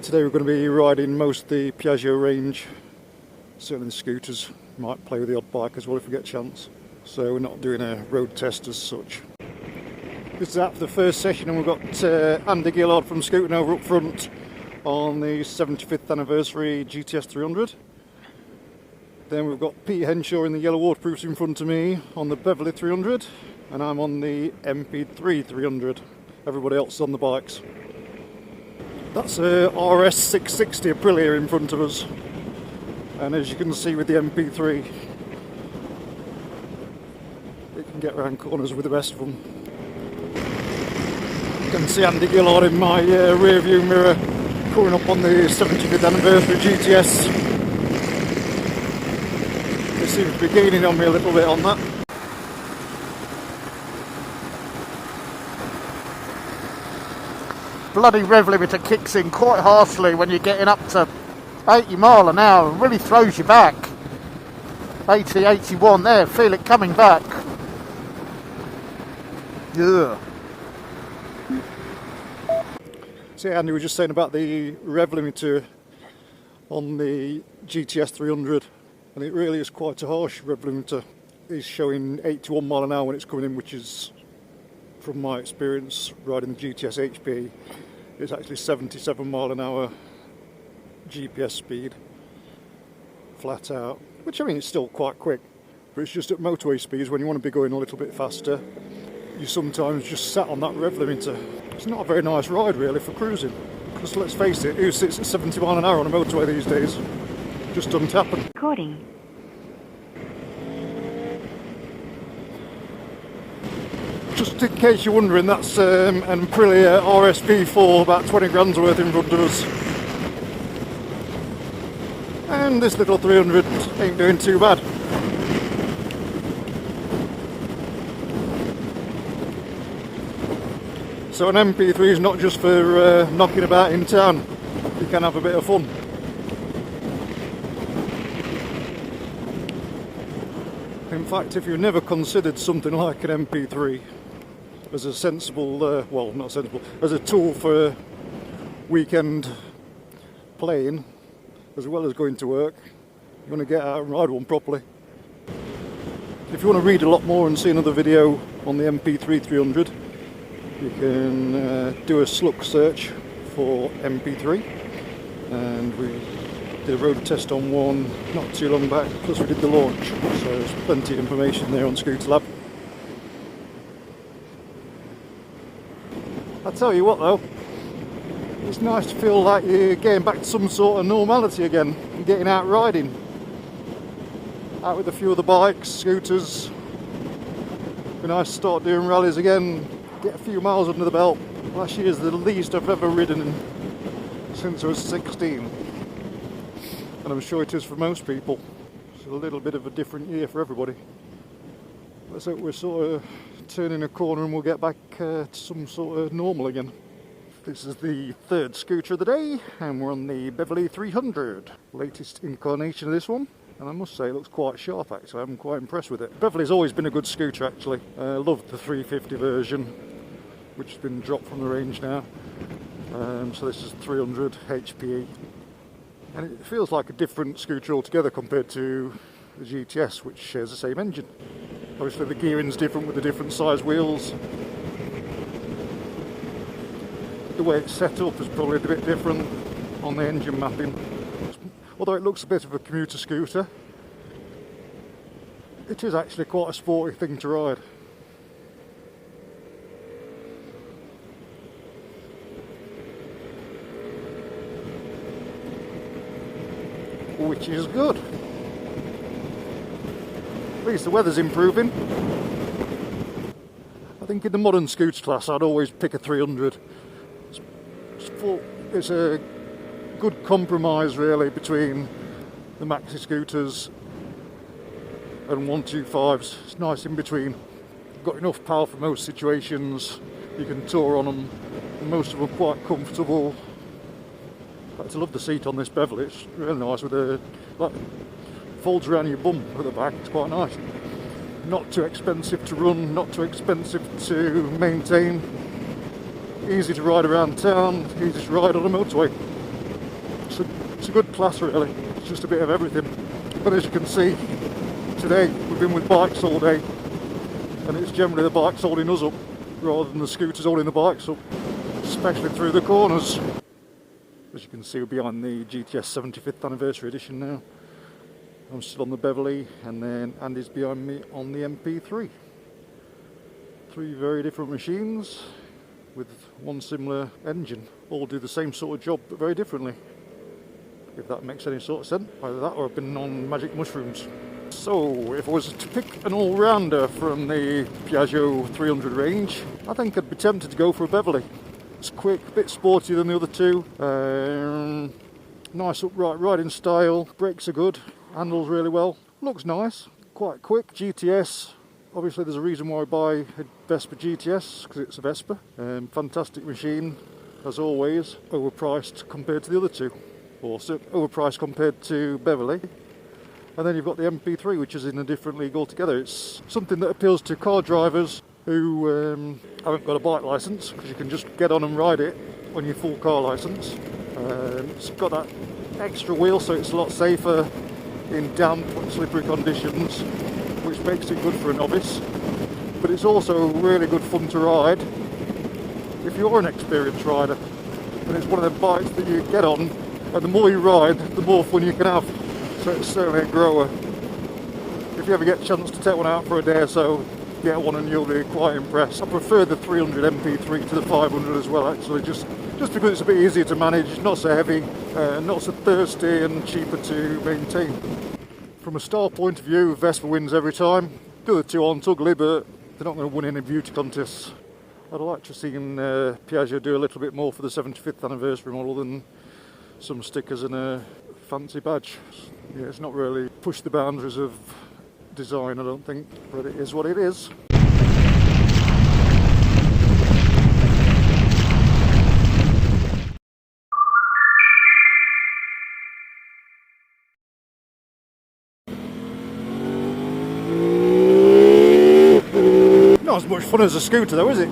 Today we're going to be riding most of the Piaggio range, certainly the scooters. Might play with the odd bike as well if we get a chance. So we're not doing a road test as such. This is after the first session, and we've got Andy Gillard from ScooterLab up front on the 75th anniversary GTS 300. Then we've got Pete Henshaw in the yellow waterproofs in front of me on the Beverly 300, and I'm on the MP3 300. Everybody else is on the bikes. That's a RS 660 Aprilia in front of us, and as you can see with the MP3, it can get around corners with the rest of them. You can see Andy Gillard in my rear view mirror coming up on the 75th anniversary GTS. They seem to be gaining on me a little bit on that. Bloody rev limiter kicks in quite harshly when you're getting up to 80 mile an hour and really throws you back. 80, 81 there, feel it coming back. Yeah. So Andy was just saying about the rev limiter on the GTS 300, and it really is quite a harsh rev limiter. It's showing 81 mile an hour when it's coming in, which is, from my experience riding the GTS HP, it's actually 77 mile an hour GPS speed, flat out, which I mean it's still quite quick, but it's just at motorway speeds when you want to be going a little bit faster, you sometimes just sat on that rev limiter. It's not a very nice ride really for cruising, because let's face it, who sits at 70 mile an hour on a motorway these days? Just doesn't happen. Recording. Just in case you're wondering, that's an Aprilia RSV4, about 20 grand's worth in front of us. And this little 300 ain't doing too bad. So an MP3 is not just for knocking about in town, you can have a bit of fun. In fact, if you've never considered something like an MP3 as a sensible, well not sensible, as a tool for weekend playing, as well as going to work, you want to get out and ride one properly. If you want to read a lot more and see another video on the MP3 300, you can do a SLUK search for MP3, and we did a road test on one not too long back, plus we did the launch, so there's plenty of information there on ScooterLab. I tell you what though, it's nice to feel like you're getting back to some sort of normality again, and getting out riding. Out with a few of the bikes, scooters. Be nice to start doing rallies again, get a few miles under the belt. Last year's the least I've ever ridden since I was 16. And I'm sure it is for most people. It's a little bit of a different year for everybody. Let's hope we're sort of turning a corner and we'll get back to some sort of normal again. This is the third scooter of the day, and we're on the Beverly 300. Latest incarnation of this one, and I must say it looks quite sharp actually. I'm quite impressed with it. Beverly's always been a good scooter actually. I love the 350 version, which has been dropped from the range now. So this is 300 HPE. And it feels like a different scooter altogether compared to the GTS, which shares the same engine. Obviously the gearing's different with the different size wheels. The way it's set up is probably a bit different on the engine mapping. Although it looks a bit of a commuter scooter, it is actually quite a sporty thing to ride. Which is good. At least the weather's improving. I think in the modern scooter class I'd always pick a 300. It's a good compromise really between the maxi scooters and 125s. It's nice in between. Got enough power for most situations. You can tour on them. And most of them are quite comfortable. In fact, I love the seat on this Beverly. It's really nice with a like folds around your bum at the back. It's quite nice. Not too expensive to run, not too expensive to maintain. Easy to ride around town, easy to ride on a motorway. It's a good class really, it's just a bit of everything. But as you can see, today we've been with bikes all day, and it's generally the bikes holding us up rather than the scooters holding the bikes up, especially through the corners. As you can see, we're behind the GTS 75th anniversary edition now. I'm still on the Beverly, and then Andy's behind me on the MP3. Three very different machines with one similar engine. All do the same sort of job but very differently. If that makes any sort of sense. Either that or I've been on magic mushrooms. So, if I was to pick an all-rounder from the Piaggio 300 range, I think I'd be tempted to go for a Beverly. It's quick, a bit sportier than the other two. Nice upright riding style, brakes are good, handles really well, looks nice, quite quick. GTS, obviously there's a reason why I buy a Vespa GTS, because it's a Vespa. Fantastic machine, as always, overpriced compared to the other two, or overpriced compared to Beverly. And then you've got the MP3, which is in a different league altogether. It's something that appeals to car drivers who haven't got a bike licence, because you can just get on and ride it on your full car licence. It's got that extra wheel, so it's a lot safer in damp and slippery conditions, which makes it good for a novice. But it's also really good fun to ride if you're an experienced rider. And it's one of them bikes that you get on, and the more you ride, the more fun you can have. So it's certainly a grower. If you ever get a chance to take one out for a day or so, get one and you'll be quite impressed. I prefer the 300 MP3 to the 500 as well, actually, just because it's a bit easier to manage, not so heavy, not so thirsty, and cheaper to maintain. From a style point of view, Vespa wins every time. The other two aren't ugly, but they're not going to win any beauty contests. I'd like to see Piaggio do a little bit more for the 75th anniversary model than some stickers and a fancy badge. Yeah, it's not really pushed the boundaries of design, I don't think, but it is what it is. Not as much fun as a scooter though, is it?